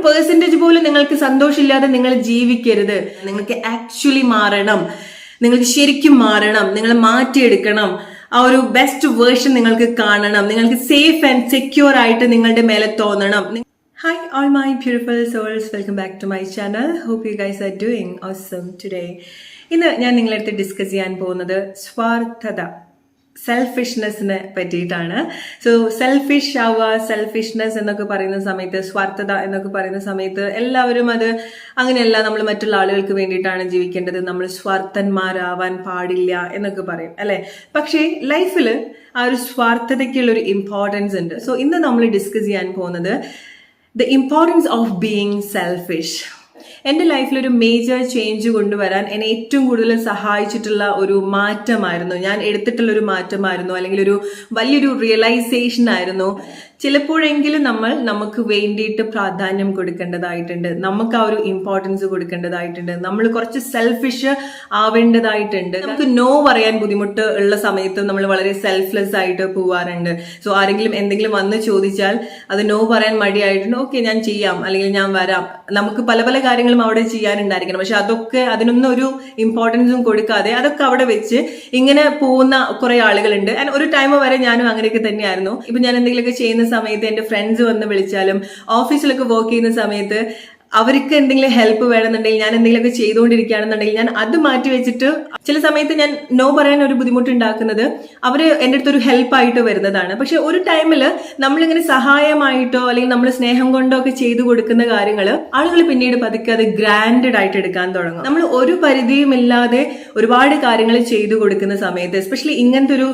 Percentage പോലും നിങ്ങൾക്ക് സന്തോഷമില്ലാതെ നിങ്ങൾ ജീവിക്കരുത്. നിങ്ങൾക്ക് ആക്ച്വലി മാറണം, നിങ്ങൾക്ക് ശരിക്കും മാറണം, നിങ്ങൾ മാറ്റിയെടുക്കണം. ആ ഒരു ബെസ്റ്റ് വേർഷൻ നിങ്ങൾക്ക് കാണണം, നിങ്ങൾക്ക് സേഫ് ആൻഡ് സെക്യൂർ ആയിട്ട് നിങ്ങളുടെ മേലെ തോന്നണം. Hi all my beautiful souls, welcome back to my channel. Hope you guys are doing awesome today. ഇന്ന് ഞാൻ നിങ്ങളുടെ അടുത്ത് ഡിസ്കസ് ചെയ്യാൻ പോകുന്നത് സ്വാർത്ഥത, സെൽഫിഷ്നെസ്സിനെ പറ്റിയിട്ടാണ്. സോ സെൽഫിഷ് ആവുക, സെൽഫിഷ്നെസ് എന്നൊക്കെ പറയുന്ന സമയത്ത്, സ്വാർത്ഥത എന്നൊക്കെ പറയുന്ന സമയത്ത് എല്ലാവരും അത് അങ്ങനെയല്ല, നമ്മൾ മറ്റുള്ള ആളുകൾക്ക് വേണ്ടിയിട്ടാണ് ജീവിക്കേണ്ടത്, നമ്മൾ സ്വാർത്ഥന്മാരാവാൻ പാടില്ല എന്നൊക്കെ പറയും അല്ലെ. പക്ഷേ ലൈഫിൽ ആ ഒരു സ്വാർത്ഥതയ്ക്കുള്ളൊരു ഇമ്പോർട്ടൻസ് ഉണ്ട്. സോ ഇന്ന് നമ്മൾ ഡിസ്കസ് ചെയ്യാൻ പോകുന്നത് the importance of being selfish. എൻ്റെ ലൈഫിൽ ഒരു മേജർ ചേഞ്ച് കൊണ്ടുവരാൻ എന്നെ ഏറ്റവും കൂടുതൽ സഹായിച്ചിട്ടുള്ള ഒരു മാറ്റമായിരുന്നു, ഞാൻ എടുത്തിട്ടുള്ള ഒരു മാറ്റമായിരുന്നു, അല്ലെങ്കിൽ ഒരു വലിയൊരു റിയലൈസേഷൻ ആയിരുന്നു. ചിലപ്പോഴെങ്കിലും നമ്മൾ നമുക്ക് വേണ്ടിയിട്ട് പ്രാധാന്യം കൊടുക്കേണ്ടതായിട്ടുണ്ട്, നമുക്ക് ആ ഒരു ഇമ്പോർട്ടൻസ് കൊടുക്കേണ്ടതായിട്ടുണ്ട്, നമ്മൾ കുറച്ച് സെൽഫിഷ് ആവേണ്ടതായിട്ടുണ്ട്. നമുക്ക് നോ പറയാൻ ബുദ്ധിമുട്ട് ഉള്ള സമയത്ത് നമ്മൾ വളരെ സെൽഫ്ലെസ് ആയിട്ട് പോവാറുണ്ട്. സോ ആരെങ്കിലും എന്തെങ്കിലും വന്ന് ചോദിച്ചാൽ അത് നോ പറയാൻ മടിയായിട്ടുണ്ട്, ഓക്കെ ഞാൻ ചെയ്യാം അല്ലെങ്കിൽ ഞാൻ വരാം. നമുക്ക് പല പല കാര്യങ്ങളും അവിടെ ചെയ്യാനുണ്ടായിരിക്കണം, പക്ഷെ അതൊക്കെ അതിനൊന്നും ഒരു ഇമ്പോർട്ടൻസും കൊടുക്കാതെ അതൊക്കെ അവിടെ വെച്ച് ഇങ്ങനെ പോകുന്ന കുറെ ആളുകളുണ്ട്. ഒരു ടൈം വരെ ഞാനും അങ്ങനെയൊക്കെ തന്നെയായിരുന്നു. ഇപ്പൊ ഞാൻ എന്തെങ്കിലുമൊക്കെ ചെയ്യുന്ന സമയത്ത് എന്റെ ഫ്രണ്ട്സ് വന്ന് വിളിച്ചാലും ഓഫീസിലൊക്കെ വർക്ക് ചെയ്യുന്ന സമയത്ത് അവർക്ക് എന്തെങ്കിലും ഹെൽപ്പ് വേണമെന്നുണ്ടെങ്കിൽ, ഞാൻ എന്തെങ്കിലുമൊക്കെ ചെയ്തുകൊണ്ടിരിക്കുകയാണെന്നുണ്ടെങ്കിൽ ഞാൻ അത് മാറ്റി വെച്ചിട്ട് ചില സമയത്ത് ഞാൻ നോ പറയാൻ ഒരു ബുദ്ധിമുട്ടുണ്ടാക്കുന്നത് അവര് എൻ്റെ അടുത്തൊരു ഹെൽപ്പായിട്ട് വരുന്നതാണ്. പക്ഷെ ഒരു ടൈമില് നമ്മളിങ്ങനെ സഹായമായിട്ടോ അല്ലെങ്കിൽ നമ്മൾ സ്നേഹം കൊണ്ടോ ഒക്കെ ചെയ്തു കൊടുക്കുന്ന കാര്യങ്ങൾ ആളുകൾ പിന്നീട് പതുക്കെ അത് ഗ്രാൻഡഡ് ആയിട്ട് എടുക്കാൻ തുടങ്ങും. നമ്മൾ ഒരു പരിധിയും ഇല്ലാതെ ഒരുപാട് കാര്യങ്ങൾ ചെയ്തു കൊടുക്കുന്ന സമയത്ത്, എസ്പെഷ്യലി ഇങ്ങനത്തെ ഒരു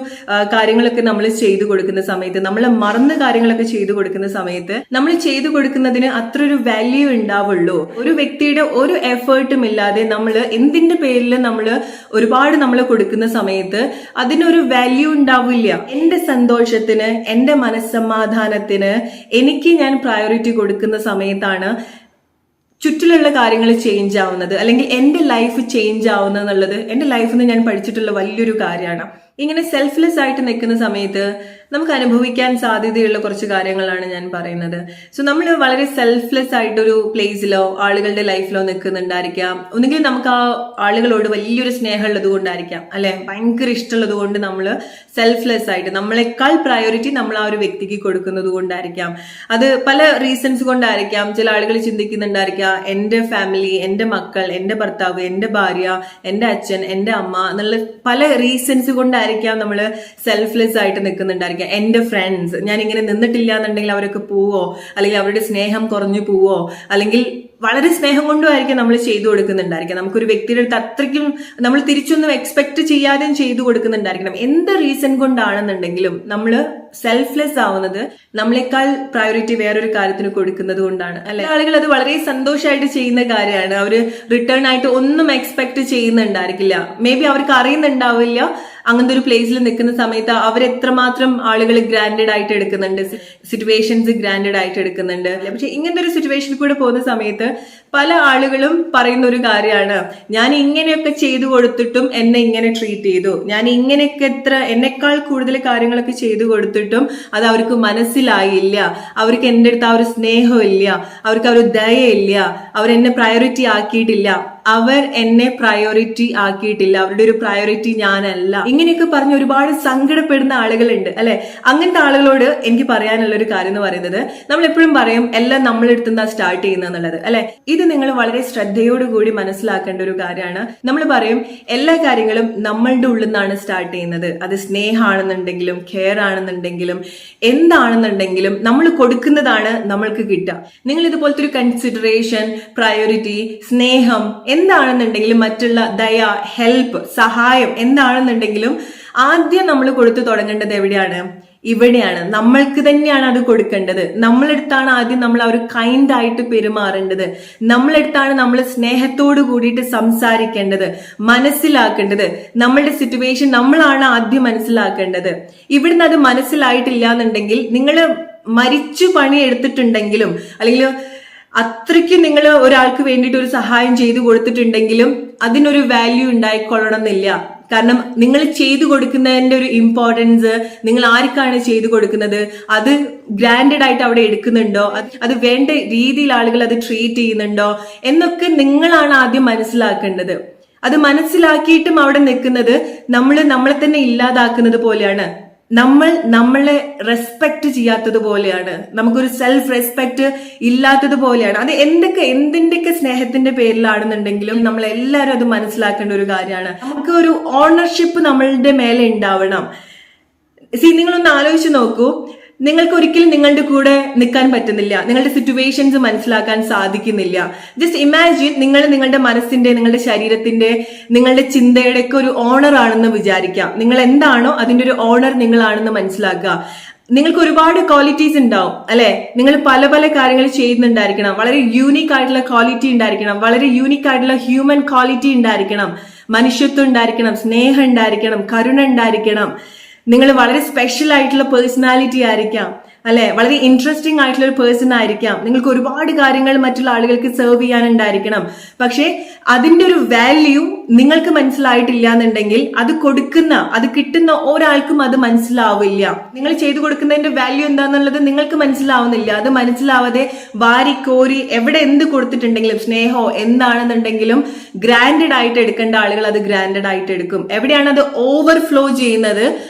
കാര്യങ്ങളൊക്കെ നമ്മൾ ചെയ്തു കൊടുക്കുന്ന സമയത്ത്, നമ്മൾ മറന്ന കാര്യങ്ങളൊക്കെ ചെയ്തു കൊടുക്കുന്ന സമയത്ത് നമ്മൾ ചെയ്തു കൊടുക്കുന്നതിന് അത്ര ഒരു വാല്യൂ ഉണ്ടാവും. ഒരു വ്യക്തിയുടെ ഒരു എഫേർട്ടും ഇല്ലാതെ നമ്മൾ എന്തിന്റെ പേരിൽ നമ്മൾ ഒരുപാട് നമ്മൾ കൊടുക്കുന്ന സമയത്ത് അതിനൊരു വാല്യൂ ഉണ്ടാവില്ല. എന്റെ സന്തോഷത്തിന്, എന്റെ മനസ്സമാധാനത്തിന് എനിക്ക് ഞാൻ പ്രയോറിറ്റി കൊടുക്കുന്ന സമയത്താണ് ചുറ്റിലുള്ള കാര്യങ്ങൾ ചേഞ്ച് ആവുന്നത്, അല്ലെങ്കിൽ എന്റെ ലൈഫ് ചേഞ്ച് ആവുന്നത് എന്നുള്ളത് എന്റെ ലൈഫിൽ നിന്ന് ഞാൻ പഠിച്ചിട്ടുള്ള വലിയൊരു കാര്യമാണ്. ഇങ്ങനെ സെൽഫ്ലെസ് ആയിട്ട് നിൽക്കുന്ന സമയത്ത് നമുക്ക് അനുഭവിക്കാൻ സാധ്യതയുള്ള കുറച്ച് കാര്യങ്ങളാണ് ഞാൻ പറയുന്നത്. സോ നമ്മൾ വളരെ സെൽഫ്ലെസ് ആയിട്ടൊരു പ്ലേസിലോ ആളുകളുടെ ലൈഫിലോ നിൽക്കുന്നുണ്ടായിരിക്കാം. ഒന്നുകിൽ നമുക്ക് ആ ആളുകളോട് വലിയൊരു സ്നേഹം ഉള്ളത് കൊണ്ടായിരിക്കാം, അല്ലെ, ഭയങ്കര ഇഷ്ടമുള്ളത് കൊണ്ട് നമ്മൾ സെൽഫ്ലെസ് ആയിട്ട് നമ്മളെക്കാൾ പ്രയോറിറ്റി നമ്മൾ ആ ഒരു വ്യക്തിക്ക് കൊടുക്കുന്നത് കൊണ്ടായിരിക്കാം. അത് പല റീസൺസ് കൊണ്ടായിരിക്കാം. ചില ആളുകൾ ചിന്തിക്കുന്നുണ്ടായിരിക്കാം, എന്റെ ഫാമിലി, എന്റെ മക്കൾ, എന്റെ ഭർത്താവ്, എന്റെ ഭാര്യ, എന്റെ അച്ഛൻ, എന്റെ അമ്മ എന്നുള്ള പല റീസൺസ് കൊണ്ടായിരിക്കാം നമ്മൾ സെൽഫ്ലെസ് ആയിട്ട് നിൽക്കുന്നുണ്ടായിരിക്കാം. എന്റെ ഫ്രണ്ട്സ്, ഞാൻ ഇങ്ങനെ നിന്നിട്ടില്ല എന്നുണ്ടെങ്കിൽ അവരൊക്കെ പോവോ, അല്ലെങ്കിൽ അവരുടെ സ്നേഹം കുറഞ്ഞു പോവോ, അല്ലെങ്കിൽ വളരെ സ്നേഹം കൊണ്ടുമായിരിക്കും നമ്മൾ ചെയ്തു കൊടുക്കുന്നുണ്ടായിരിക്കാം. നമുക്കൊരു വ്യക്തിയുടെ അടുത്ത് അത്രയ്ക്കും നമ്മൾ തിരിച്ചൊന്നും എക്സ്പെക്ട് ചെയ്യാതെയും ചെയ്തു കൊടുക്കുന്നുണ്ടായിരിക്കണം. എന്ത് റീസൺ കൊണ്ടാണെന്നുണ്ടെങ്കിലും നമ്മൾ സെൽഫ്ലെസ് ആവുന്നത് നമ്മളെക്കാൾ പ്രയോറിറ്റി വേറൊരു കാര്യത്തിന് കൊടുക്കുന്നത് കൊണ്ടാണ്, അല്ലെ. ആളുകൾ അത് വളരെ സന്തോഷമായിട്ട് ചെയ്യുന്ന കാര്യമാണ്. അവര് റിട്ടേൺ ആയിട്ട് ഒന്നും എക്സ്പെക്ട് ചെയ്യുന്നുണ്ടായിരിക്കില്ല. മേ ബി അവർക്ക് അറിയുന്നുണ്ടാവില്ല അങ്ങനത്തെ ഒരു പ്ലേസിൽ നിൽക്കുന്ന സമയത്ത് അവരെത്രമാത്രം ആളുകൾ ഗ്രാൻഡഡ് ആയിട്ട് എടുക്കുന്നുണ്ട്, സിറ്റുവേഷൻസ് ഗ്രാൻഡഡ് ആയിട്ട് എടുക്കുന്നുണ്ട്. പക്ഷെ ഇങ്ങനത്തെ ഒരു സിറ്റുവേഷനിൽ കൂടെ പോകുന്ന സമയത്ത് പല ആളുകളും പറയുന്ന ഒരു കാര്യമാണ്, ഞാൻ ഇങ്ങനെയൊക്കെ ചെയ്തു കൊടുത്തിട്ടും എന്നെ ഇങ്ങനെ ട്രീറ്റ് ചെയ്തു, ഞാൻ ഇങ്ങനെയൊക്കെ എന്നെക്കാൾ കൂടുതൽ കാര്യങ്ങളൊക്കെ ചെയ്തു കൊടുത്തിട്ടും അത് അവർക്ക് മനസ്സിലായില്ല, അവർക്ക് എൻ്റെ അടുത്ത് ആ ഒരു സ്നേഹമില്ല, അവർക്ക് ആ ഒരു ദയയില്ല, അവരെന്നെ പ്രയോറിറ്റി ആക്കിയിട്ടില്ല, അവർ എന്നെ പ്രയോറിറ്റി ആക്കിയിട്ടില്ല, അവരുടെ ഒരു പ്രയോറിറ്റി ഞാനല്ല, ഇങ്ങനെയൊക്കെ പറഞ്ഞ് ഒരുപാട് സങ്കടപ്പെടുന്ന ആളുകളുണ്ട്, അല്ലെ. അങ്ങനത്തെ ആളുകളോട് എനിക്ക് പറയാനുള്ള ഒരു കാര്യം എന്ന് പറയുന്നത്, നമ്മൾ എപ്പോഴും പറയും എല്ലാം നമ്മളെടുത്തുനിന്നാ സ്റ്റാർട്ട് ചെയ്യുന്നത് എന്നുള്ളത്, അല്ലെ. ഇത് നിങ്ങൾ വളരെ ശ്രദ്ധയോടുകൂടി മനസ്സിലാക്കേണ്ട ഒരു കാര്യമാണ്. നമ്മൾ പറയും എല്ലാ കാര്യങ്ങളും നമ്മളുടെ ഉള്ളിൽ നിന്നാണ് സ്റ്റാർട്ട് ചെയ്യുന്നത്. അത് സ്നേഹമാണെന്നുണ്ടെങ്കിലും കെയർ ആണെന്നുണ്ടെങ്കിലും എന്താണെന്നുണ്ടെങ്കിലും നമ്മൾ കൊടുക്കുന്നതാണ് നമ്മൾക്ക് കിട്ടുക. നിങ്ങൾ ഇതുപോലത്തെ ഒരു കൺസിഡറേഷൻ, പ്രയോറിറ്റി, സ്നേഹം എന്താണെന്നുണ്ടെങ്കിലും, മറ്റുള്ള ദയ, ഹെൽപ്പ്, സഹായം എന്താണെന്നുണ്ടെങ്കിലും ആദ്യം നമ്മൾ കൊടുത്തു തുടങ്ങേണ്ടത് എവിടെയാണ്? ഇവിടെയാണ്. നമ്മൾക്ക് തന്നെയാണ് അത് കൊടുക്കേണ്ടത്. നമ്മളെടുത്താണ് ആദ്യം നമ്മൾ ആ ഒരു കൈൻഡ് ആയിട്ട് പെരുമാറേണ്ടത്. നമ്മളെടുത്താണ് നമ്മൾ സ്നേഹത്തോട് കൂടിയിട്ട് സംസാരിക്കേണ്ടത്, മനസ്സിലാക്കേണ്ടത്. നമ്മളുടെ സിറ്റുവേഷൻ നമ്മളാണ് ആദ്യം മനസ്സിലാക്കേണ്ടത്. ഇവിടുന്ന് അത് മനസ്സിലായിട്ടില്ല എന്നുണ്ടെങ്കിൽ, നിങ്ങൾ മരിച്ചു പണി എടുത്തിട്ടുണ്ടെങ്കിലും അല്ലെങ്കിൽ അത്രയ്ക്ക് നിങ്ങൾ ഒരാൾക്ക് വേണ്ടിയിട്ട് ഒരു സഹായം ചെയ്തു കൊടുത്തിട്ടുണ്ടെങ്കിലും അതിനൊരു വാല്യൂ ഉണ്ടായിക്കൊള്ളണം എന്നില്ല. കാരണം നിങ്ങൾ ചെയ്തു കൊടുക്കുന്നതിന്റെ ഒരു ഇമ്പോർട്ടൻസ്, നിങ്ങൾ ആർക്കാണ് ചെയ്തു കൊടുക്കുന്നത്, അത് ഗ്രാൻഡഡ് ആയിട്ട് അവിടെ എടുക്കുന്നുണ്ടോ, അത് വേണ്ട രീതിയിൽ ആളുകൾ അത് ട്രീറ്റ് ചെയ്യുന്നുണ്ടോ എന്നൊക്കെ നിങ്ങളാണ് ആദ്യം മനസ്സിലാക്കേണ്ടത്. അത് മനസ്സിലാക്കിയിട്ടും അവിടെ നിൽക്കുന്നത് നമ്മളെ തന്നെ ഇല്ലാതാക്കുന്നത് പോലെയാണ്. നമ്മളെ റെസ്പെക്ട് ചെയ്യാത്തത് പോലെയാണ്, നമുക്കൊരു സെൽഫ് റെസ്പെക്ട് ഇല്ലാത്തത് പോലെയാണ്. അത് എന്തിന്റെയൊക്കെ സ്നേഹത്തിന്റെ പേരിലാണെന്നുണ്ടെങ്കിലും നമ്മൾ എല്ലാവരും അത് മനസ്സിലാക്കേണ്ട ഒരു കാര്യമാണ്. നമുക്ക് ഒരു ഓണർഷിപ്പ് നമ്മളുടെ മേലെ ഉണ്ടാവണം. നിങ്ങളൊന്ന് ആലോചിച്ച് നോക്കൂ, നിങ്ങൾക്ക് ഒരിക്കലും നിങ്ങളുടെ കൂടെ നിൽക്കാൻ പറ്റുന്നില്ല, നിങ്ങളുടെ സിറ്റുവേഷൻസ് മനസ്സിലാക്കാൻ സാധിക്കുന്നില്ല. ജസ്റ്റ് ഇമാജിൻ നിങ്ങളുടെ മനസ്സിന്റെ, നിങ്ങളുടെ ശരീരത്തിന്റെ, നിങ്ങളുടെ ചിന്തയുടെ ഒക്കെ ഒരു ഓണർ ആണെന്ന് വിചാരിക്കാം. നിങ്ങൾ എന്താണോ അതിന്റെ ഒരു ഓണർ നിങ്ങളാണെന്ന് മനസ്സിലാക്കുക. നിങ്ങൾക്ക് ഒരുപാട് ക്വാളിറ്റീസ് ഉണ്ടാവും അല്ലെ, നിങ്ങൾ പല പല കാര്യങ്ങൾ ചെയ്യുന്നുണ്ടായിരിക്കണം, വളരെ യൂണീക്ക് ആയിട്ടുള്ള ക്വാളിറ്റി ഉണ്ടായിരിക്കണം, വളരെ യൂണീക്ക് ആയിട്ടുള്ള ഹ്യൂമൻ ക്വാളിറ്റി ഉണ്ടായിരിക്കണം, മനുഷ്യത്വം ഉണ്ടായിരിക്കണം, സ്നേഹം ഉണ്ടായിരിക്കണം, കരുണ ഉണ്ടായിരിക്കണം. നിങ്ങൾ വളരെ സ്പെഷ്യൽ ആയിട്ടുള്ള പേഴ്സണാലിറ്റി ആയിരിക്കാം അല്ലെ, വളരെ ഇൻട്രസ്റ്റിംഗ് ആയിട്ടുള്ള ഒരു പേഴ്സൺ ആയിരിക്കാം. നിങ്ങൾക്ക് ഒരുപാട് കാര്യങ്ങൾ മറ്റുള്ള ആളുകൾക്ക് സെർവ് ചെയ്യാനുണ്ടായിരിക്കണം. പക്ഷെ അതിന്റെ ഒരു വാല്യൂ നിങ്ങൾക്ക് മനസ്സിലായിട്ടില്ല എന്നുണ്ടെങ്കിൽ അത് കിട്ടുന്ന ഒരാൾക്കും അത് മനസ്സിലാവില്ല. നിങ്ങൾ ചെയ്തു കൊടുക്കുന്നതിന്റെ വാല്യൂ എന്താന്നുള്ളത് നിങ്ങൾക്ക് മനസ്സിലാവുന്നില്ല. അത് മനസ്സിലാവാതെ വാരിക്കോരി എവിടെ എന്ത് കൊടുത്തിട്ടുണ്ടെങ്കിലും, സ്നേഹോ എന്താണെന്നുണ്ടെങ്കിലും ഗ്രാൻഡഡ് ആയിട്ട് എടുക്കേണ്ട ആളുകൾ അത് ഗ്രാൻഡഡ് ആയിട്ട് എടുക്കും. എവിടെയാണ് അത് ഓവർഫ്ലോ ചെയ്യുന്നത്,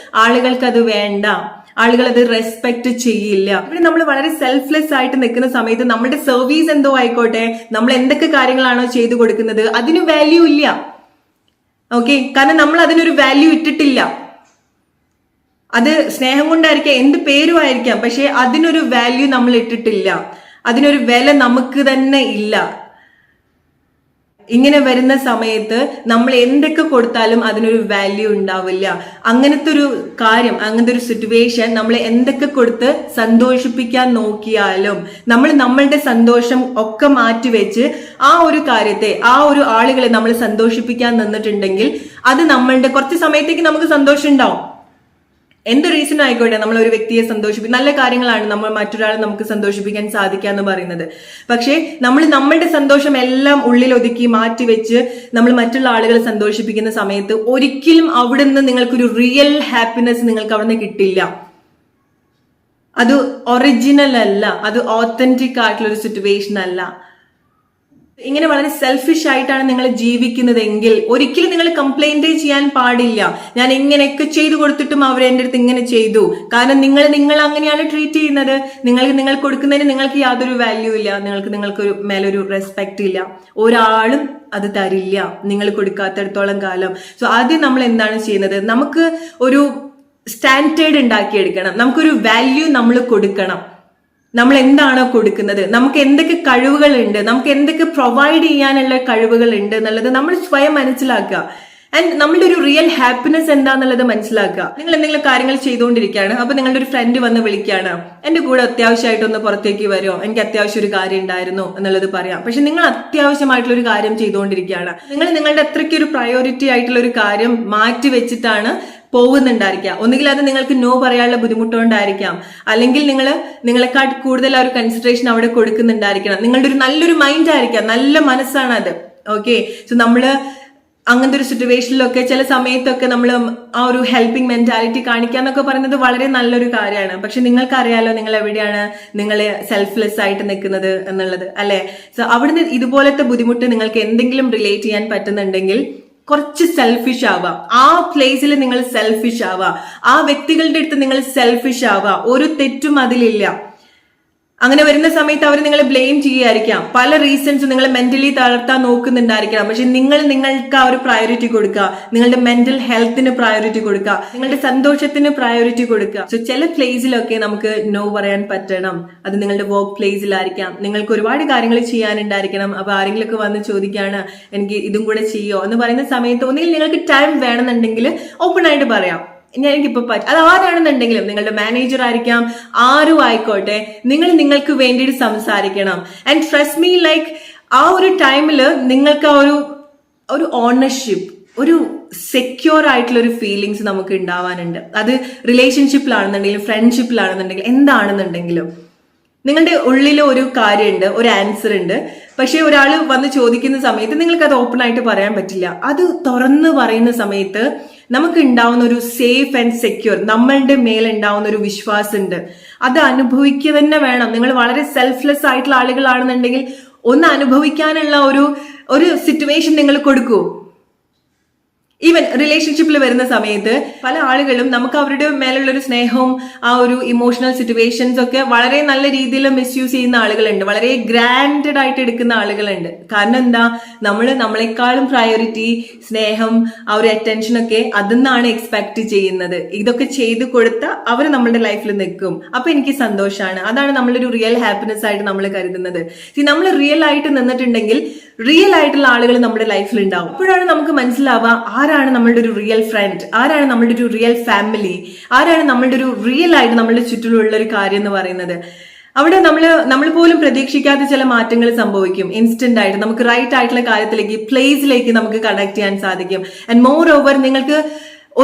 ആളുകൾക്ക് അത് വേണ്ട, ആളുകൾ അത് റെസ്പെക്ട് ചെയ്യില്ല. ഇവിടെ നമ്മൾ വളരെ സെൽഫ്ലെസ് ആയിട്ട് നിൽക്കുന്ന സമയത്ത് നമ്മുടെ സർവീസ് എന്തോ ആയിക്കോട്ടെ, നമ്മൾ എന്തൊക്കെ കാര്യങ്ങളാണോ ചെയ്തു കൊടുക്കുന്നത് അതിന് വാല്യൂ ഇല്ല. ഓക്കെ, കാരണം നമ്മൾ അതിനൊരു വാല്യൂ ഇട്ടിട്ടില്ല. അത് സ്നേഹം കൊണ്ടായിരിക്കാം, എന്ത് പേരും ആയിരിക്കാം, പക്ഷെ അതിനൊരു വാല്യൂ നമ്മൾ ഇട്ടിട്ടില്ല, അതിനൊരു വില നമുക്ക് തന്നെ ഇല്ല. ഇങ്ങനെ വരുന്ന സമയത്ത് നമ്മൾ എന്തൊക്കെ കൊടുത്താലും അതിനൊരു വാല്യൂ ഉണ്ടാവില്ല. അങ്ങനത്തെ ഒരു കാര്യം, അങ്ങനത്തെ ഒരു സിറ്റുവേഷൻ നമ്മൾ എന്തൊക്കെ കൊടുത്ത് സന്തോഷിപ്പിക്കാൻ നോക്കിയാലും നമ്മളുടെ സന്തോഷം ഒക്കെ മാറ്റിവെച്ച് ആ ഒരു കാര്യത്തെ, ആ ഒരു ആളുകളെ നമ്മൾ സന്തോഷിപ്പിക്കാൻ നിന്നിട്ടുണ്ടെങ്കിൽ അത് നമ്മളുടെ കുറച്ച് സമയത്തേക്ക് നമുക്ക് സന്തോഷം ഉണ്ടാവും. എന്ത് റീസൺ ആയിക്കോട്ടെ, നമ്മൾ ഒരു വ്യക്തിയെ സന്തോഷിപ്പിക്കും, നല്ല കാര്യങ്ങളാണ് നമ്മൾ മറ്റൊരാളെ നമുക്ക് സന്തോഷിപ്പിക്കാൻ സാധിക്കുക എന്ന് പറയുന്നത്. പക്ഷേ നമ്മളുടെ സന്തോഷം എല്ലാം ഉള്ളിൽ ഒതുക്കി മാറ്റിവെച്ച് നമ്മൾ മറ്റുള്ള ആളുകളെ സന്തോഷിപ്പിക്കുന്ന സമയത്ത് ഒരിക്കലും അവിടുന്ന് നിങ്ങൾക്കൊരു റിയൽ ഹാപ്പിനെസ് നിങ്ങൾക്ക് അവിടുന്ന് കിട്ടില്ല. അത് ഒറിജിനൽ അല്ല, അത് ഓത്തന്റിക് ആയിട്ടുള്ള ഒരു സിറ്റുവേഷൻ അല്ല. ഇങ്ങനെ വളരെ സെൽഫിഷ് ആയിട്ടാണ് നിങ്ങൾ ജീവിക്കുന്നതെങ്കിൽ ഒരിക്കലും നിങ്ങൾ കംപ്ലൈന്റ് ചെയ്യാൻ പാടില്ല. ഞാൻ ഇങ്ങനെയൊക്കെ ചെയ്തു കൊടുത്തിട്ടും അവർ എൻ്റെ അടുത്ത് ഇങ്ങനെ ചെയ്തു. കാരണം നിങ്ങൾ അങ്ങനെയാണ് ട്രീറ്റ് ചെയ്യുന്നത്. നിങ്ങൾ കൊടുക്കുന്നതിന് നിങ്ങൾക്ക് യാതൊരു വാല്യൂ ഇല്ല, നിങ്ങൾക്ക് മേലൊരു റെസ്പെക്ട് ഇല്ല. ഒരാളും അത് തരില്ല നിങ്ങൾ കൊടുക്കാത്തടത്തോളം കാലം. സോ ആദ്യം നമ്മൾ എന്താണ് ചെയ്യുന്നത്, നമുക്ക് ഒരു സ്റ്റാൻഡേർഡ് ഉണ്ടാക്കിയെടുക്കണം, നമുക്കൊരു വാല്യൂ നമ്മൾ കൊടുക്കണം. നമ്മൾ എന്താണോ കൊടുക്കുന്നത്, നമുക്ക് എന്തൊക്കെ കഴിവുകളുണ്ട്, നമുക്ക് എന്തൊക്കെ പ്രൊവൈഡ് ചെയ്യാനുള്ള കഴിവുകൾ ഉണ്ട് എന്നുള്ളത് നമ്മൾ സ്വയം മനസ്സിലാക്കുക. ആൻഡ് നമ്മളുടെ ഒരു റിയൽ ഹാപ്പിനെസ് എന്താന്നുള്ളത് മനസ്സിലാക്കുക. നിങ്ങൾ എന്തെങ്കിലും കാര്യങ്ങൾ ചെയ്തുകൊണ്ടിരിക്കുകയാണ്, അപ്പൊ നിങ്ങളുടെ ഒരു ഫ്രണ്ട് വന്ന് വിളിക്കുകയാണ്, എന്റെ കൂടെ അത്യാവശ്യമായിട്ടൊന്ന് പുറത്തേക്ക് വരുമോ, എനിക്ക് അത്യാവശ്യം ഒരു കാര്യം ഉണ്ടായിരുന്നു എന്നുള്ളത് പറയാം. പക്ഷെ നിങ്ങൾ അത്യാവശ്യമായിട്ടുള്ള ഒരു കാര്യം ചെയ്തുകൊണ്ടിരിക്കുകയാണ്, നിങ്ങളുടെ അത്രയ്ക്ക് ഒരു പ്രയോറിറ്റി ആയിട്ടുള്ള ഒരു കാര്യം മാറ്റി വെച്ചിട്ടാണ് പോകുന്നുണ്ടായിരിക്കാം. ഒന്നുകിൽ അത് നിങ്ങൾക്ക് നോ പറയാനുള്ള ബുദ്ധിമുട്ടുകൊണ്ടായിരിക്കാം, അല്ലെങ്കിൽ നിങ്ങളെക്കാൾ കൂടുതൽ ആ ഒരു കൺസിഡറേഷൻ അവിടെ കൊടുക്കുന്നുണ്ടായിരിക്കണം. നിങ്ങളുടെ ഒരു നല്ലൊരു മൈൻഡ് ആയിരിക്കാം, നല്ല മനസ്സാണ് അത്. ഓക്കെ, സോ നമ്മള് അങ്ങനത്തെ ഒരു സിറ്റുവേഷനിലൊക്കെ ചില സമയത്തൊക്കെ നമ്മൾ ആ ഒരു ഹെൽപ്പിംഗ് മെന്റാലിറ്റി കാണിക്കാന്നൊക്കെ പറയുന്നത് വളരെ നല്ലൊരു കാര്യമാണ്. പക്ഷെ നിങ്ങൾക്കറിയാലോ നിങ്ങൾ എവിടെയാണ് നിങ്ങൾ സെൽഫ്ലെസ് ആയിട്ട് നിൽക്കുന്നത് എന്നുള്ളത് അല്ലെ. സോ അവിടുന്ന് ഇതുപോലത്തെ ബുദ്ധിമുട്ട് നിങ്ങൾക്ക് എന്തെങ്കിലും റിലേറ്റ് ചെയ്യാൻ പറ്റുന്നുണ്ടെങ്കിൽ കുറച്ച് സെൽഫിഷ് ആവാം. ആ പ്ലേസിൽ നിങ്ങൾ സെൽഫിഷ് ആവാം, ആ വ്യക്തികളുടെ അടുത്ത് നിങ്ങൾ സെൽഫിഷ് ആവാം. ഒരു തെറ്റും അതിലില്ല. അങ്ങനെ വരുന്ന സമയത്ത് അവർ നിങ്ങളെ ബ്ലെയിം ചെയ്യുമായിരിക്കാം, പല റീസൺസ് നിങ്ങളെ മെന്റലി തളർത്താൻ നോക്കുന്നുണ്ടായിരിക്കാം. പക്ഷെ നിങ്ങൾക്ക് ആ ഒരു പ്രയോറിറ്റി കൊടുക്കുക, നിങ്ങളുടെ മെന്റൽ ഹെൽത്തിന് പ്രയോറിറ്റി കൊടുക്കുക, നിങ്ങളുടെ സന്തോഷത്തിന് പ്രയോറിറ്റി കൊടുക്കുക. സോ ചില പ്ലേസിലൊക്കെ നമുക്ക് നോ പറയാൻ പറ്റണം. അത് നിങ്ങളുടെ വർക്ക് പ്ലേസിലായിരിക്കാം, നിങ്ങൾക്ക് ഒരുപാട് കാര്യങ്ങൾ ചെയ്യാനുണ്ടായിരിക്കണം. അപ്പൊ ആരെങ്കിലും ഒക്കെ വന്ന് ചോദിക്കുകയാണ് എനിക്ക് ഇതും കൂടെ ചെയ്യോ എന്ന് പറയുന്ന സമയത്ത് ഒന്നുകിൽ നിങ്ങൾക്ക് ടൈം വേണമെന്നുണ്ടെങ്കിൽ ഓപ്പൺ ആയിട്ട് പറയാം, എനിക്കിപ്പോ അത് ആരാണെന്നുണ്ടെങ്കിലും, നിങ്ങളുടെ മാനേജർ ആയിരിക്കാം, ആരും ആയിക്കോട്ടെ, നിങ്ങൾക്ക് വേണ്ടിയിട്ട് സംസാരിക്കണം. ആൻഡ് ട്രസ്റ്റ് മീ, ലൈക്ക് ആ ഒരു ടൈമില് നിങ്ങൾക്ക് ആ ഒരു ഓണർഷിപ്പ്, ഒരു സെക്യൂർ ആയിട്ടുള്ള ഒരു ഫീലിങ്സ് നമുക്ക് ഉണ്ടാവാനുണ്ട്. അത് റിലേഷൻഷിപ്പിലാണെന്നുണ്ടെങ്കിലും ഫ്രണ്ട്ഷിപ്പിലാണെന്നുണ്ടെങ്കിലും എന്താണെന്നുണ്ടെങ്കിലും നിങ്ങളുടെ ഉള്ളിൽ ഒരു കാര്യമുണ്ട്, ഒരു ആൻസർ ഉണ്ട്. പക്ഷെ ഒരാൾ വന്ന് ചോദിക്കുന്ന സമയത്ത് നിങ്ങൾക്ക് അത് ഓപ്പൺ ആയിട്ട് പറയാൻ പറ്റില്ല. അത് തുറന്ന് പറയുന്ന സമയത്ത് നമുക്ക് ഉണ്ടാവുന്ന ഒരു സേഫ് ആൻഡ് സെക്യൂർ, നമ്മളുടെ മേലുണ്ടാവുന്ന ഒരു വിശ്വാസമുണ്ട്. അത് അനുഭവിക്കുക തന്നെ വേണം. നിങ്ങൾ വളരെ സെൽഫ്ലെസ് ആയിട്ടുള്ള ആളുകളാണെന്നുണ്ടെങ്കിൽ ഒന്ന് അനുഭവിക്കാനുള്ള ഒരു സിറ്റുവേഷൻ നിങ്ങൾ കൊടുക്കൂ. ഈവൻ റിലേഷൻഷിപ്പിൽ വരുന്ന സമയത്ത് പല ആളുകളും നമുക്ക് അവരുടെ മേലുള്ള ഒരു സ്നേഹവും ആ ഒരു ഇമോഷണൽ സിറ്റുവേഷൻസ് ഒക്കെ വളരെ നല്ല രീതിയിൽ മിസ്യൂസ് ചെയ്യുന്ന ആളുകളുണ്ട്, വളരെ ഗ്രാൻഡഡ് ആയിട്ട് എടുക്കുന്ന ആളുകളുണ്ട്. കാരണം എന്താ, നമ്മളെക്കാളും പ്രയോറിറ്റി സ്നേഹം, ആ ഒരു അറ്റൻഷൻ ഒക്കെ അതിന്നാണ് എക്സ്പെക്ട് ചെയ്യുന്നത്. ഇതൊക്കെ ചെയ്തു കൊടുത്താൽ അവർ നമ്മുടെ ലൈഫിൽ നിൽക്കും. അപ്പൊ എനിക്ക് സന്തോഷമാണ്. അതാണ് നമ്മളൊരു റിയൽ ഹാപ്പിനെസ് ആയിട്ട് നമ്മൾ കരുതുന്നത്. നമ്മൾ റിയൽ ആയിട്ട് നിന്നിട്ടുണ്ടെങ്കിൽ റിയൽ ആയിട്ടുള്ള ആളുകൾ നമ്മുടെ ലൈഫിൽ ഉണ്ടാവും. അപ്പോഴാണ് നമുക്ക് മനസ്സിലാവുക ആരാണ് നമ്മളുടെ ഒരു റിയൽ ഫ്രണ്ട്, ആരാണ് നമ്മളുടെ ഒരു റിയൽ ഫാമിലി, ആരാണ് നമ്മളുടെ ഒരു റിയൽ ആയിട്ട് നമ്മളുടെ ചുറ്റിലുള്ള ഒരു കാര്യം എന്ന് പറയുന്നത്. അവിടെ നമ്മൾ പോലും പ്രതീക്ഷിക്കാത്ത ചില മാറ്റങ്ങൾ സംഭവിക്കും. ഇൻസ്റ്റന്റ് ആയിട്ട് നമുക്ക് റൈറ്റ് ആയിട്ടുള്ള കാര്യത്തിലേക്ക്, പ്ലേസിലേക്ക് നമുക്ക് കണക്ട് ചെയ്യാൻ സാധിക്കും. ആൻഡ് മോർ ഓവർ നിങ്ങൾക്ക്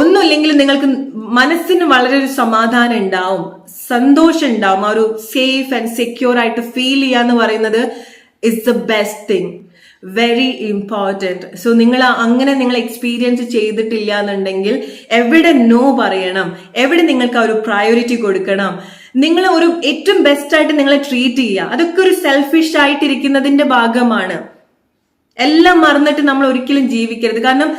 ഒന്നുമില്ലെങ്കിൽ നിങ്ങൾക്ക് മനസ്സിന് വളരെ ഒരു സമാധാനം ഉണ്ടാവും, സന്തോഷം ഉണ്ടാവും. ആ ഒരു സേഫ് ആൻഡ് സെക്യൂർ ആയിട്ട് ഫീൽ ചെയ്യാന്ന് പറയുന്നത് is the best thing, very important. So നിങ്ങൾ എക്സ്പീരിയൻസ് ചെയ്തിട്ടില്ല എന്നുണ്ടെങ്കിൽ എവിടെ നോ പറയണം, എവിടെ നിങ്ങൾക്ക് ആ ഒരു പ്രയോറിറ്റി കൊടുക്കണം, നിങ്ങൾ ഒരു ഏറ്റവും ബെസ്റ്റ് ആയിട്ട് നിങ്ങളെ ട്രീറ്റ് ചെയ്യുക. അതൊക്കെ ഒരു സെൽഫിഷ് ആയിട്ടിരിക്കുന്നതിന്റെ ഭാഗമാണ്. എല്ലാം മറന്നിട്ട് നമ്മൾ ഒരിക്കലും ജീവിക്കരുത്. കാരണം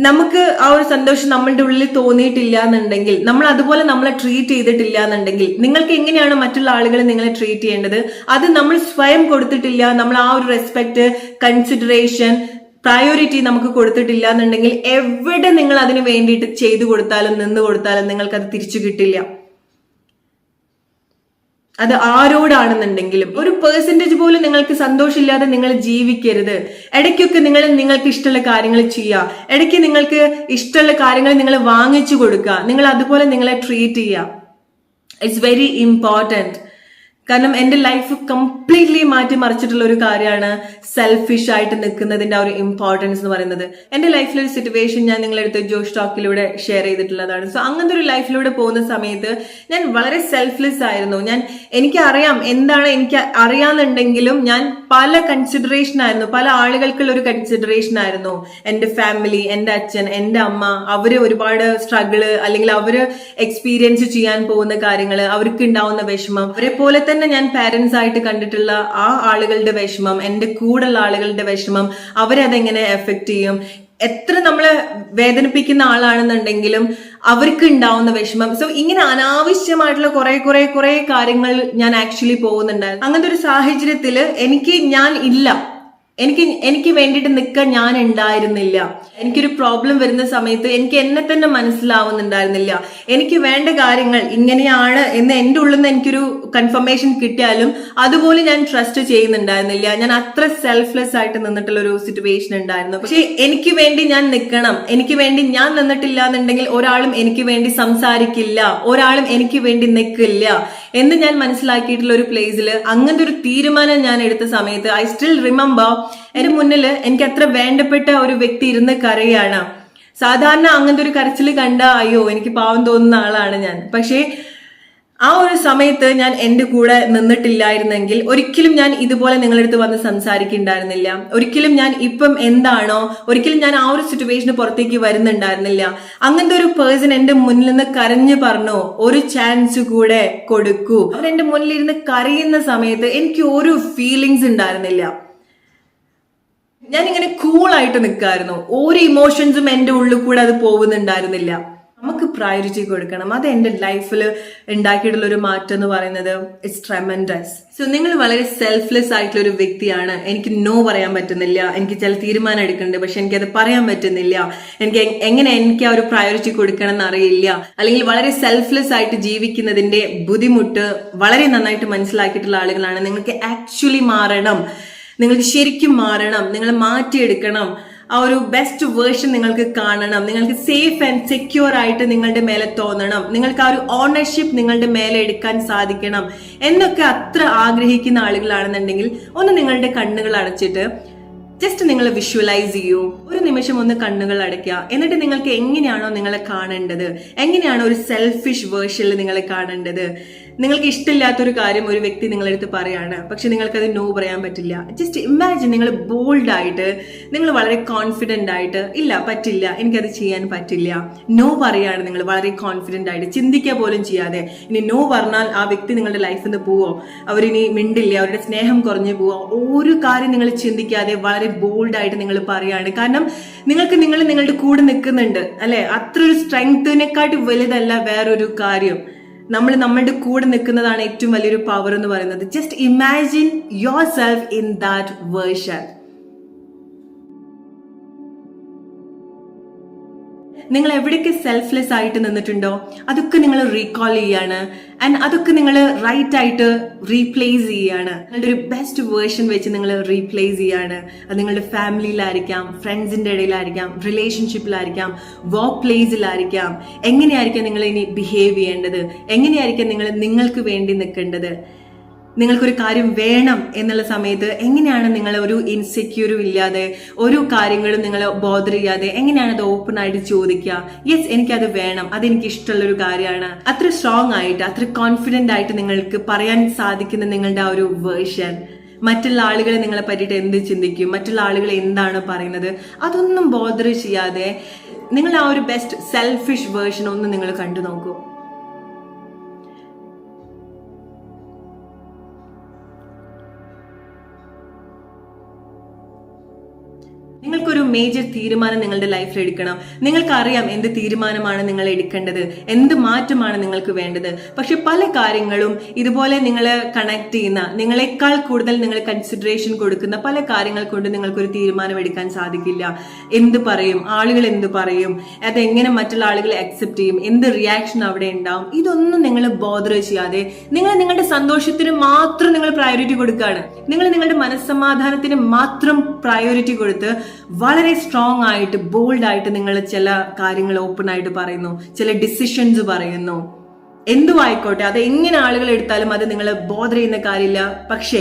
നമുക്ക് ആ ഒരു സന്തോഷം നമ്മളുടെ ഉള്ളിൽ തോന്നിയിട്ടില്ല എന്നുണ്ടെങ്കിൽ, നമ്മൾ അതുപോലെ നമ്മളെ ട്രീറ്റ് ചെയ്തിട്ടില്ല എന്നുണ്ടെങ്കിൽ, നിങ്ങൾക്ക് എങ്ങനെയാണ് മറ്റുള്ള ആളുകൾ നിങ്ങളെ ട്രീറ്റ് ചെയ്യേണ്ടത് അത് നമ്മൾ സ്വയം കൊടുത്തിട്ടില്ല, നമ്മൾ ആ ഒരു റെസ്പെക്ട്, കൺസിഡറേഷൻ, പ്രയോറിറ്റി നമുക്ക് കൊടുത്തിട്ടില്ല എന്നുണ്ടെങ്കിൽ എവിടെ നിങ്ങൾ അതിന് വേണ്ടിയിട്ട് ചെയ്തു കൊടുത്താലും നിന്ന് കൊടുത്താലും നിങ്ങൾക്ക് അത് തിരിച്ചു കിട്ടില്ല. അത് ആരോടാണെന്നുണ്ടെങ്കിലും ഒരു പെർസെന്റേജ് പോലും നിങ്ങൾക്ക് സന്തോഷമില്ലാതെ നിങ്ങൾ ജീവിക്കരുത്. ഇടയ്ക്കൊക്കെ നിങ്ങൾക്ക് ഇഷ്ടമുള്ള കാര്യങ്ങൾ ചെയ്യുക, ഇടയ്ക്ക് നിങ്ങൾക്ക് ഇഷ്ടമുള്ള കാര്യങ്ങൾ നിങ്ങൾ വാങ്ങിച്ചു കൊടുക്കുക, നിങ്ങൾ അതുപോലെ നിങ്ങളെ ട്രീറ്റ് ചെയ്യുക. It's very important. കാരണം എൻ്റെ ലൈഫ് കംപ്ലീറ്റ്ലി മാറ്റി മറിച്ചിട്ടുള്ള ഒരു കാര്യമാണ് സെൽഫിഷ് ആയിട്ട് നിൽക്കുന്നതിന്റെ ആ ഒരു ഇമ്പോർട്ടൻസ് എന്ന് പറയുന്നത്. എൻ്റെ ലൈഫിലൊരു സിറ്റുവേഷൻ ഞാൻ നിങ്ങളെടുത്ത് ജോഷ് ടോക്കിലൂടെ ഷെയർ ചെയ്തിട്ടുള്ളതാണ്. സോ അങ്ങനത്തെ ഒരു ലൈഫിലൂടെ പോകുന്ന സമയത്ത് ഞാൻ വളരെ സെൽഫ്ലെസ് ആയിരുന്നു. എനിക്ക് അറിയാന്നുണ്ടെങ്കിലും ഞാൻ പല കൺസിഡറേഷൻ ആയിരുന്നു, പല ആളുകൾക്കുള്ള ഒരു കൺസിഡറേഷൻ ആയിരുന്നു. എൻ്റെ ഫാമിലി, എൻ്റെ അച്ഛൻ, എൻ്റെ അമ്മ, അവര് ഒരുപാട് സ്ട്രഗിള് അല്ലെങ്കിൽ അവര് എക്സ്പീരിയൻസ് ചെയ്യാൻ പോകുന്ന കാര്യങ്ങൾ, അവർക്ക് ഉണ്ടാവുന്ന വിഷമം, അവരെ പോലെ തന്നെ ഞാൻ പാരന്റ്സ് ആയിട്ട് കണ്ടിട്ടുള്ള ആ ആളുകളുടെ വിഷമം, എൻ്റെ കൂടെയുള്ള ആളുകളുടെ വിഷമം, അവരതെങ്ങനെ എഫക്ട് ചെയ്യും, എത്ര നമ്മളെ വേദനിപ്പിക്കുന്ന ആളാണെന്നുണ്ടെങ്കിലും അവർക്ക് ഉണ്ടാവുന്ന വിഷമം. സോ ഇങ്ങനെ അനാവശ്യമായിട്ടുള്ള കുറെ കാര്യങ്ങൾ ഞാൻ ആക്ച്വലി പോകുന്നുണ്ടായിരുന്നു. അങ്ങനത്തെ ഒരു സാഹചര്യത്തിൽ എനിക്ക് വേണ്ടിയിട്ട് നിൽക്കാൻ ഞാൻ ഉണ്ടായിരുന്നില്ല. എനിക്കൊരു പ്രോബ്ലം വരുന്ന സമയത്ത് എനിക്ക് എന്നെ തന്നെ മനസ്സിലാവുന്നുണ്ടായിരുന്നില്ല. എനിക്ക് വേണ്ട കാര്യങ്ങൾ ഇങ്ങനെയാണ് എന്ന് എൻ്റെ ഉള്ളിൽ നിന്ന് എനിക്കൊരു കൺഫർമേഷൻ കിട്ടിയാലും അതുപോലെ ഞാൻ ട്രസ്റ്റ് ചെയ്യുന്നുണ്ടായിരുന്നില്ല. ഞാൻ അത്ര സെൽഫ്ലെസ് ആയിട്ട് നിന്നിട്ടുള്ള ഒരു സിറ്റുവേഷൻ ഉണ്ടായിരുന്നു. പക്ഷെ എനിക്ക് വേണ്ടി ഞാൻ നിൽക്കണം, എനിക്ക് വേണ്ടി ഞാൻ നിന്നിട്ടില്ല എന്നുണ്ടെങ്കിൽ ഒരാളും എനിക്ക് വേണ്ടി സംസാരിക്കില്ല, ഒരാളും എനിക്ക് വേണ്ടി നിൽക്കില്ല എന്ന് ഞാൻ മനസ്സിലാക്കിയിട്ടുള്ള ഒരു പ്ലേസിൽ അങ്ങനത്തെ ഒരു തീരുമാനം ഞാൻ എടുത്ത സമയത്ത് ഐ സ്റ്റിൽ റിമെമ്പർ എന്റെ മുന്നിൽ എനിക്ക് അത്ര വേണ്ടപ്പെട്ട ഒരു വ്യക്തി ഇരുന്ന് കരയാണ്. സാധാരണ അങ്ങനത്തെ ഒരു കരച്ചിൽ കണ്ട അയ്യോ എനിക്ക് പാവം തോന്നുന്ന ആളാണ് ഞാൻ. പക്ഷേ ആ ഒരു സമയത്ത് ഞാൻ എന്റെ കൂടെ നിന്നിട്ടില്ലായിരുന്നെങ്കിൽ ഒരിക്കലും ഞാൻ ഇതുപോലെ നിങ്ങളടുത്ത് വന്ന് സംസാരിക്കുന്നുണ്ടായിരുന്നില്ല. ഒരിക്കലും ഞാൻ ഇപ്പം എന്താണോ ഒരിക്കലും ഞാൻ ആ ഒരു സിറ്റുവേഷന് പുറത്തേക്ക് വരുന്നുണ്ടായിരുന്നില്ല. അങ്ങനത്തെ ഒരു പേഴ്സൺ എന്റെ മുന്നിൽ നിന്ന് കരഞ്ഞു പറഞ്ഞു ഒരു ചാൻസ് കൂടെ കൊടുക്കൂ. അവർ എന്റെ മുന്നിൽ ഇരുന്ന് കരയുന്ന സമയത്ത് എനിക്ക് ഒരു ഫീലിങ്സ് ഉണ്ടായിരുന്നില്ല. ഞാനിങ്ങനെ കൂളായിട്ട് നിൽക്കായിരുന്നു. ഒരു ഇമോഷൻസും എന്റെ ഉള്ളിൽ കൂടെ അത് പോകുന്നുണ്ടായിരുന്നില്ല. നമുക്ക് പ്രയോറിറ്റി കൊടുക്കണം. അത് എൻ്റെ ലൈഫിൽ ഉണ്ടാക്കിയിട്ടുള്ള ഒരു മാറ്റം എന്ന് പറയുന്നത് ഇറ്റ്സ് ട്രെമൻഡസ്. സോ നിങ്ങൾ വളരെ സെൽഫ്ലെസ് ആയിട്ടുള്ള ഒരു വ്യക്തിയാണ്. എനിക്ക് നോ പറയാൻ പറ്റുന്നില്ല, എനിക്ക് ചില തീരുമാനം എടുക്കുന്നുണ്ട് പക്ഷെ എനിക്കത് പറയാൻ പറ്റുന്നില്ല, എനിക്ക് ആ ഒരു പ്രയോറിറ്റി കൊടുക്കണം എന്നറിയില്ല, അല്ലെങ്കിൽ വളരെ സെൽഫ്ലെസ് ആയിട്ട് ജീവിക്കുന്നതിന്റെ ബുദ്ധിമുട്ട് വളരെ നന്നായിട്ട് മനസ്സിലാക്കിയിട്ടുള്ള ആളുകളാണ്. നിങ്ങൾക്ക് ആക്ച്വലി മാറണം, നിങ്ങൾക്ക് ശരിക്കും മാറണം, നിങ്ങൾ മാറ്റിയെടുക്കണം. ആ ഒരു ബെസ്റ്റ് വേർഷൻ നിങ്ങൾക്ക് കാണണം, നിങ്ങൾക്ക് സേഫ് ആൻഡ് സെക്യൂർ ആയിട്ട് നിങ്ങളുടെ മേലെ തോന്നണം, നിങ്ങൾക്ക് ആ ഒരു ഓണർഷിപ്പ് നിങ്ങളുടെ മേലെ എടുക്കാൻ സാധിക്കണം എന്നൊക്കെ അത്ര ആഗ്രഹിക്കുന്ന ആളുകളാണെന്നുണ്ടെങ്കിൽ ഒന്ന് നിങ്ങളുടെ കണ്ണുകൾ അടച്ചിട്ട് ജസ്റ്റ് നിങ്ങൾ വിഷ്വലൈസ് ചെയ്യൂ. ഒരു നിമിഷം ഒന്ന് കണ്ണുകൾ അടയ്ക്കുക. എന്നിട്ട് നിങ്ങൾക്ക് എങ്ങനെയാണോ നിങ്ങളെ കാണേണ്ടത്, എങ്ങനെയാണോ ഒരു സെൽഫിഷ് വേർഷനിൽ നിങ്ങളെ കാണേണ്ടത്, നിങ്ങൾക്ക് ഇഷ്ടമില്ലാത്തൊരു കാര്യം ഒരു വ്യക്തി നിങ്ങളടുത്ത് പറയാണ്, പക്ഷെ നിങ്ങൾക്കത് നോ പറയാൻ പറ്റില്ല. ജസ്റ്റ് ഇമാജിൻ, നിങ്ങൾ ബോൾഡ് ആയിട്ട്, നിങ്ങൾ വളരെ കോൺഫിഡന്റ് ആയിട്ട്, ഇല്ല പറ്റില്ല, എനിക്കത് ചെയ്യാൻ പറ്റില്ല, നോ പറയാണ്. നിങ്ങൾ വളരെ കോൺഫിഡന്റ് ആയിട്ട്, ചിന്തിക്കുക പോലും ചെയ്യാതെ. ഇനി നോ പറഞ്ഞാൽ ആ വ്യക്തി നിങ്ങളുടെ ലൈഫിൽ നിന്ന് പോവോ, അവരിനി മിണ്ടില്ല, അവരുടെ സ്നേഹം കുറഞ്ഞു പോവോ, ഒരു കാര്യം നിങ്ങൾ ചിന്തിക്കാതെ വളരെ ബോൾഡ് ആയിട്ട് നിങ്ങൾ പറയാണ്. കാരണം നിങ്ങൾക്ക് നിങ്ങളുടെ കൂടെ നിൽക്കുന്നുണ്ട് അല്ലെ. അത്ര ഒരു സ്ട്രെങ്തിനെക്കാട്ടി വലുതല്ല വേറൊരു കാര്യം. നമ്മളുടെ കൂടെ നിൽക്കുന്നതാണ് ഏറ്റവും വലിയൊരു പവർ എന്ന് പറയുന്നത്. Just imagine your self in that version. നിങ്ങൾ എവിടെയൊക്കെ സെൽഫ്ലെസ് ആയിട്ട് നിന്നിട്ടുണ്ടോ അതൊക്കെ നിങ്ങൾ റീകോൾ ചെയ്യാണ്, ആൻഡ് അതൊക്കെ നിങ്ങൾ റൈറ്റ് ആയിട്ട് റീപ്ലേസ് ചെയ്യാണ്. നിങ്ങളുടെ ഒരു ബെസ്റ്റ് വേർഷൻ വെച്ച് നിങ്ങൾ റീപ്ലേസ് ചെയ്യാണ്. അത് നിങ്ങളുടെ ഫാമിലിയിലായിരിക്കാം, ഫ്രണ്ട്സിന്റെ ഇടയിലായിരിക്കാം, റിലേഷൻഷിപ്പിലായിരിക്കാം, വർക്ക് പ്ലേസിലായിരിക്കാം. എങ്ങനെയായിരിക്കാം നിങ്ങൾ ഇനി ബിഹേവ് ചെയ്യേണ്ടത്, എങ്ങനെയായിരിക്കാം നിങ്ങൾക്ക് വേണ്ടി നിൽക്കേണ്ടത്. നിങ്ങൾക്കൊരു കാര്യം വേണം എന്നുള്ള സമയത്ത് എങ്ങനെയാണ് നിങ്ങൾ ഒരു ഇൻസെക്യൂറും ഇല്ലാതെ, ഒരു കാര്യങ്ങളും നിങ്ങൾ ബോധർ ചെയ്യാതെ എങ്ങനെയാണ് അത് ഓപ്പൺ ആയിട്ട് ചോദിക്കുക. യെസ്, എനിക്കത് വേണം, അതെനിക്ക് ഇഷ്ടമുള്ളൊരു കാര്യമാണ്. അത്ര സ്ട്രോങ് ആയിട്ട്, അത്ര കോൺഫിഡന്റ് ആയിട്ട് നിങ്ങൾക്ക് പറയാൻ സാധിക്കുന്ന നിങ്ങളുടെ ആ ഒരു വേർഷൻ. മറ്റുള്ള ആളുകൾ നിങ്ങളെ പറ്റിയിട്ട് എന്ത് ചിന്തിക്കും, മറ്റുള്ള ആളുകൾ എന്താണ് പറയുന്നത്, അതൊന്നും ബോധർ ചെയ്യാതെ നിങ്ങൾ ആ ഒരു ബെസ്റ്റ് സെൽഫിഷ് വേർഷൻ ഒന്ന് നിങ്ങൾ കണ്ടു നോക്കൂ. നിങ്ങൾക്കൊരു മേജർ തീരുമാനം നിങ്ങളുടെ ലൈഫിൽ എടുക്കണം. നിങ്ങൾക്കറിയാം എന്ത് തീരുമാനമാണ് നിങ്ങൾ എടുക്കേണ്ടത്, എന്ത് മാറ്റമാണ് നിങ്ങൾക്ക് വേണ്ടത്. പക്ഷെ പല കാര്യങ്ങളും ഇതുപോലെ നിങ്ങൾ കണക്ട് ചെയ്യുന്ന, നിങ്ങളെക്കാൾ കൂടുതൽ നിങ്ങൾ കൺസിഡറേഷൻ കൊടുക്കുന്ന പല കാര്യങ്ങൾ കൊണ്ട് നിങ്ങൾക്കൊരു തീരുമാനം എടുക്കാൻ സാധിക്കില്ല. എന്ത് പറയും ആളുകൾ, എന്ത് പറയും, അതെങ്ങനെ മറ്റുള്ള ആളുകൾ അക്സെപ്റ്റ് ചെയ്യും, എന്ത് റിയാക്ഷൻ അവിടെ ഉണ്ടാവും, ഇതൊന്നും നിങ്ങൾ ബോധർ ചെയ്യാതെ നിങ്ങളുടെ സന്തോഷത്തിന് മാത്രം നിങ്ങൾ പ്രയോറിറ്റി കൊടുക്കുകയാണ്. നിങ്ങളുടെ മനസ്സമാധാനത്തിന് മാത്രം പ്രയോറിറ്റി കൊടുത്ത് വളരെ സ്ട്രോങ് ആയിട്ട്, ബോൾഡ് ആയിട്ട് നിങ്ങൾ ചില കാര്യങ്ങൾ ഓപ്പൺ ആയിട്ട് പറയുന്നു, ചില ഡിസിഷൻസ് പറയുന്നു. എന്തും ആയിക്കോട്ടെ, അത് എങ്ങനെ ആളുകൾ എടുത്താലും അത് നിങ്ങൾ ബോധർ ചെയ്യുന്ന കാര്യമില്ല. പക്ഷേ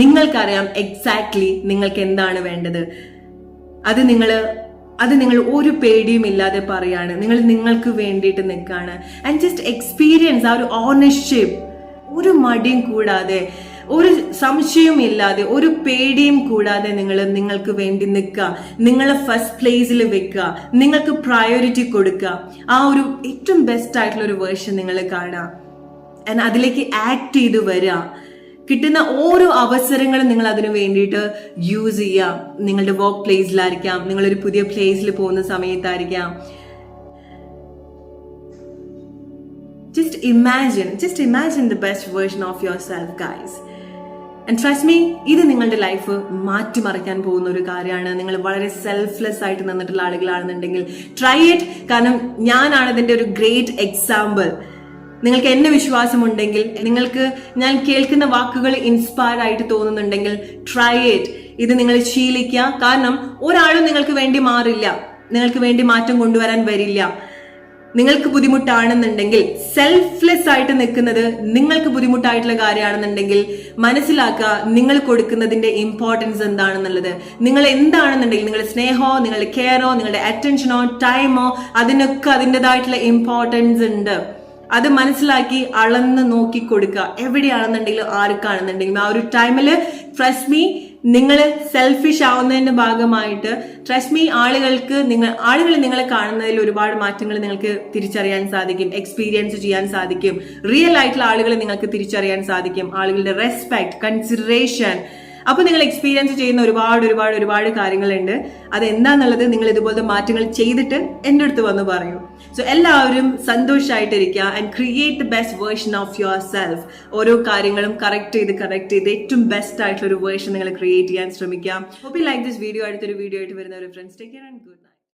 നിങ്ങൾക്കറിയാം എക്സാക്ട്ലി നിങ്ങൾക്ക് എന്താണ് വേണ്ടത്. അത് നിങ്ങൾ ഒരു പേടിയും ഇല്ലാതെ പറയാണ്. നിങ്ങൾക്ക് വേണ്ടിയിട്ട് നിൽക്കാണ്. ആൻഡ് ജസ്റ്റ് എക്സ്പീരിയൻസ് ആ ഒരു ഓണർഷിപ്പ്, ഒരു മടിയും കൂടാതെ, ഒരു സംശയവും ഇല്ലാതെ, ഒരു പേടിയും കൂടാതെ നിങ്ങൾക്ക് വേണ്ടി നിൽക്കുക, നിങ്ങളെ ഫസ്റ്റ് പ്ലേസിൽ വെക്കുക, നിങ്ങൾക്ക് പ്രയോറിറ്റി കൊടുക്കുക. ആ ഒരു ഏറ്റവും ബെസ്റ്റ് ആയിട്ടുള്ള ഒരു വേർഷൻ നിങ്ങൾ കാണുക, ആൻഡ് അതിലേക്ക് ആക്ട് ചെയ്ത് വരിക. കിട്ടുന്ന ഓരോ അവസരങ്ങളും നിങ്ങൾ അതിനു വേണ്ടിയിട്ട് യൂസ് ചെയ്യുക. നിങ്ങളുടെ വർക്ക് പ്ലേസിലായിരിക്കാം, നിങ്ങളൊരു പുതിയ പ്ലേസിൽ പോകുന്ന സമയത്തായിരിക്കാം. Just imagine the best version of yourself, guys. And trust me, ഇത് നിങ്ങളുടെ ലൈഫ് മാറ്റിമറിക്കാൻ പോകുന്ന ഒരു കാര്യമാണ്. നിങ്ങൾ വളരെ സെൽഫ്ലെസ് ആയിട്ട് നിന്നിട്ടുള്ള ആളുകളാണെന്നുണ്ടെങ്കിൽ ട്രൈ ഇറ്റ്. കാരണം ഞാനാണ് ഇതിന്റെ ഒരു ഗ്രേറ്റ് എക്സാമ്പിൾ. നിങ്ങൾക്ക് എന്നെ വിശ്വാസമുണ്ടെങ്കിൽ, നിങ്ങൾക്ക് ഞാൻ കേൾക്കുന്ന വാക്കുകൾ ഇൻസ്പയർ ആയിട്ട് തോന്നുന്നുണ്ടെങ്കിൽ ട്രൈ ഇറ്റ്. ഇത് നിങ്ങൾ ശീലിക്കുക. കാരണം ഒരാളും നിങ്ങൾക്ക് വേണ്ടി മാറില്ല, നിങ്ങൾക്ക് വേണ്ടി മാറ്റം കൊണ്ടുവരാൻ വരില്ല. നിങ്ങൾക്ക് ബുദ്ധിമുട്ടാണെന്നുണ്ടെങ്കിൽ, സെൽഫ്ലെസ് ആയിട്ട് നിൽക്കുന്നത് നിങ്ങൾക്ക് ബുദ്ധിമുട്ടായിട്ടുള്ള കാര്യമാണെന്നുണ്ടെങ്കിൽ മനസ്സിലാക്കുക നിങ്ങൾ കൊടുക്കുന്നതിന്റെ ഇമ്പോർട്ടൻസ് എന്താണെന്നുള്ളത്. നിങ്ങൾ എന്താണെന്നുണ്ടെങ്കിൽ, നിങ്ങളുടെ സ്നേഹമോ, നിങ്ങളുടെ കെയറോ, നിങ്ങളുടെ അറ്റൻഷനോ, ടൈമോ, അതിനൊക്കെ അതിൻ്റെതായിട്ടുള്ള ഇമ്പോർട്ടൻസ് ഉണ്ട്. അത് മനസ്സിലാക്കി അളന്ന് നോക്കി കൊടുക്കുക. എവിടെയാണെന്നുണ്ടെങ്കിലും, ആർക്കാണെന്നുണ്ടെങ്കിലും ആ ഒരു ടൈമില് ട്രസ്റ്റ് മീ, നിങ്ങൾ സെൽഫിഷ് ആവുന്നതിന്റെ ഭാഗമായിട്ട് ട്രസ്റ്റ് മീ, ആളുകൾ നിങ്ങളെ കാണുന്നതിൽ ഒരുപാട് മാറ്റങ്ങൾ നിങ്ങൾക്ക് തിരിച്ചറിയാൻ സാധിക്കും, എക്സ്പീരിയൻസ് ചെയ്യാൻ സാധിക്കും. റിയൽ ആയിട്ടുള്ള ആളുകളെ നിങ്ങൾക്ക് തിരിച്ചറിയാൻ സാധിക്കും, ആളുകളുടെ റെസ്പെക്ട്, കൺസിഡറേഷൻ. അപ്പൊ നിങ്ങൾ എക്സ്പീരിയൻസ് ചെയ്യുന്ന ഒരുപാട് കാര്യങ്ങളുണ്ട്. അത് എന്താന്നുള്ളത് നിങ്ങൾ ഇതുപോലത്തെ മാറ്റങ്ങൾ ചെയ്തിട്ട് എൻ്റെ അടുത്ത് വന്ന് പറയൂ. സോ എല്ലാവരും സന്തോഷമായിട്ടിരിക്കുക and create the best version of yourself. ഓരോ കാര്യങ്ങളും കറക്റ്റ് ചെയ്ത് ഏറ്റവും ബെസ്റ്റ് ആയിട്ടുള്ള ഒരു വേർഷൻ നിങ്ങൾ ക്രിയേറ്റ് ചെയ്യാൻ ശ്രമിക്കാം. Hope you like this video. അടുത്തൊരു വീഡിയോ ആയിട്ട് വരുന്ന ഒരു friends, take care and good night.